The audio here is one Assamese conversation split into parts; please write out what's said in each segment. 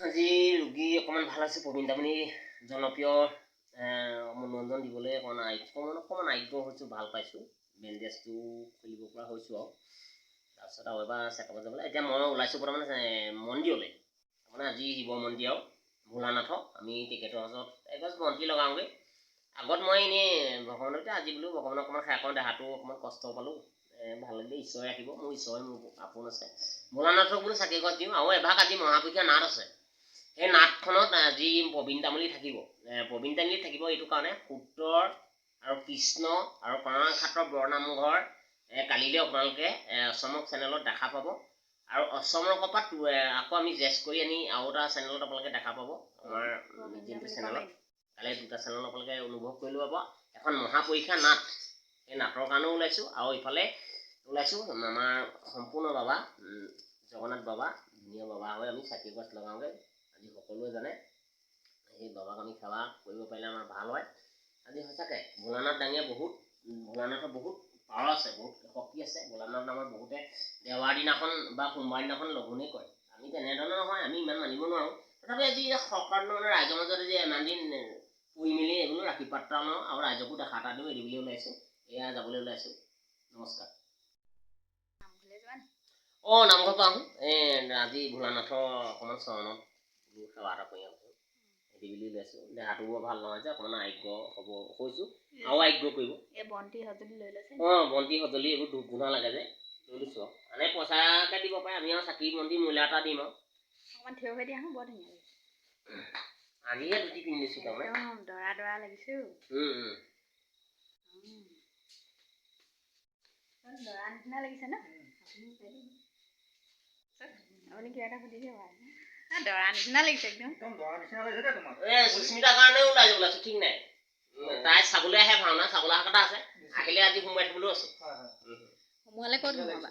আজি ৰোগী অকণমান ভাল আছে। প্ৰবীণ দামণি জনপ্ৰিয় মনোৰঞ্জন দিবলৈ অকণমান আগ্ৰহ হৈছোঁ, ভাল পাইছোঁ। বেণ্ডেজটো খুলিব পৰা হৈছোঁ আৰু তাৰপিছত আৰু এবাৰ চেকআপত যাবলৈ। এতিয়া মই ওলাইছোঁ বৰ্তমান মন্দিৰলৈ, তাৰমানে আজি শিৱ মন্দিৰ আৰু ভোলানাথক আমি তেখেতৰ ওচৰত এগছ বন্তি লগাওঁগৈ। আগত মই এনেই ভগৱানতে আজি বোলো ভগৱানক অকণমান খাই অকণ দেহাটো অকণমান কষ্ট পালোঁ, ভাল লাগিলে। ঈশ্বৰে ৰাখিব, মোৰ ঈশ্বৰে মোৰ আপোন আছে। ভোলানাথক বোলো চাকি গছ দিওঁ। আৰু এভাগ আজি মহাপুৰুষীয়া নাট আছে। সেই নাটখনত আজি প্ৰবীণ তামুলী থাকিব। প্ৰবীণ তামুলী থাকিব এইটো কাৰণে, সূত্ৰৰ আৰু কৃষ্ণ আৰু কণাঘাটৰ বৰনামঘৰ কালিলৈ আপোনালোকে অসমক চেনেলত দেখা পাব। আৰু অসমৰ কপাত আকৌ আমি জেচ কৰি আনি আৰু এটা চেনেলত আপোনালোকে দেখা পাব। আমাৰ যোনটো চেনেলত কালি দুটা চেনেল আপোনালোকে অনুভৱ কৰি ল'ব। এখন মহাপৰীক্ষা নাট, সেই নাটৰ কাৰণেও ওলাইছোঁ। আৰু ইফালে ওলাইছোঁ আমাৰ সম্পূৰ্ণ বাবা জগন্নাথ বাবা, ধুনীয়া বাবা হৈ আমি চাকি গছ লগাওঁগৈ। আজি সকলোৱে জানে সেই বাবাক আমি সেৱা কৰিব পাৰিলে আমাৰ ভাল হয়। আজি সঁচাকৈ ভোলানাথ ডাঙৰীয়া ভোলানাথৰ বহুত পাৱাৰ আছে, বহুত শক্তি আছে। ভোলানাথ নামৰ বহুতে দেওবাৰ দিনাখন বা সোমবাৰ দিনাখন লঘোণেই কৰে। আমি তেনেধৰণৰ নহয়, আমি ইমান মানিব নোৱাৰোঁ। তথাপি আজি সৰকাৰ মানে ৰাইজৰ মাজত যে ইমান দিন পৰি মেলি এইবোৰ ৰাখি পাত্ৰ আৰু ৰাইজকো দেখা এটা দিওঁ, এৰি বুলি ওলাইছোঁ। এয়া যাবলৈ ওলাইছোঁ। নমস্কাৰ। নামঘৰ পাওঁ। আজি ভোলানাথৰ অকণমান চৰণত সেৱা এটা কৰি আছোঁ, এৰি বুলি ওলাইছোঁ। দেহাটো বৰ ভাল নহয় যে অকণমান আৰোগ্য হ'ব কৈছোঁ, আৰু আৰোগ্য কৰিব। বন্তি সঁজুলি এইবোৰ ধূপ ধূনা লাগে যে লৈ লৈছোঁ আৰু মানে পইচাকে দিব পাৰে। আমি আৰু চাকি বন্তি মূল্য এটা দিম আৰু অকণমান থিয় হৈ দিয়া। বৰ ধুনীয়া লাগিছে। আজিহে ধুতি পিন্ধি দিছোঁ, তাৰমানে দৰা দৰা লাগিছে। দৰা নিচিনা লাগিছে ন? আপুনি কিবা এটা সুধিছে বাৰু। দৰা নিচিনা লাগিছে একদম। সুস্মিতাৰ কাৰণেও ওলাই যাবলৈ আছোঁ, ঠিক নাই। তাই চাবলৈ আহে, ভাওনা চাবলৈ অহা কথা আছে। আহিলে আজি সোমোৱাই থ'বলৈও আছোঁ।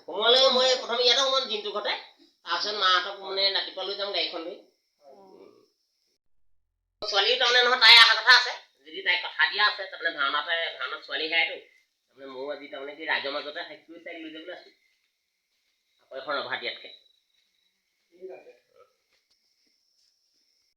সোমোৱালেও মই প্ৰথম ইয়াতে সোমাম দিনটো ঘৰতে, তাৰপিছত মাহঁতক মানে ৰাতিপুৱা লৈ যাম গাড়ীখন লৈ। ছোৱালীও তাৰমানে নহয়, তাই অহা কথা আছে। যদি তাইক কথা দিয়া আছে, তাৰমানে ভাওনাত ছোৱালী হেৰাইতো, তাৰমানে ময়ো আজি তাৰমানে কি ৰাইজৰ মাজতে তাইক লৈ যাবলৈ আছোঁ। আকৌ এখন ৰভা দিয়াতকৈ।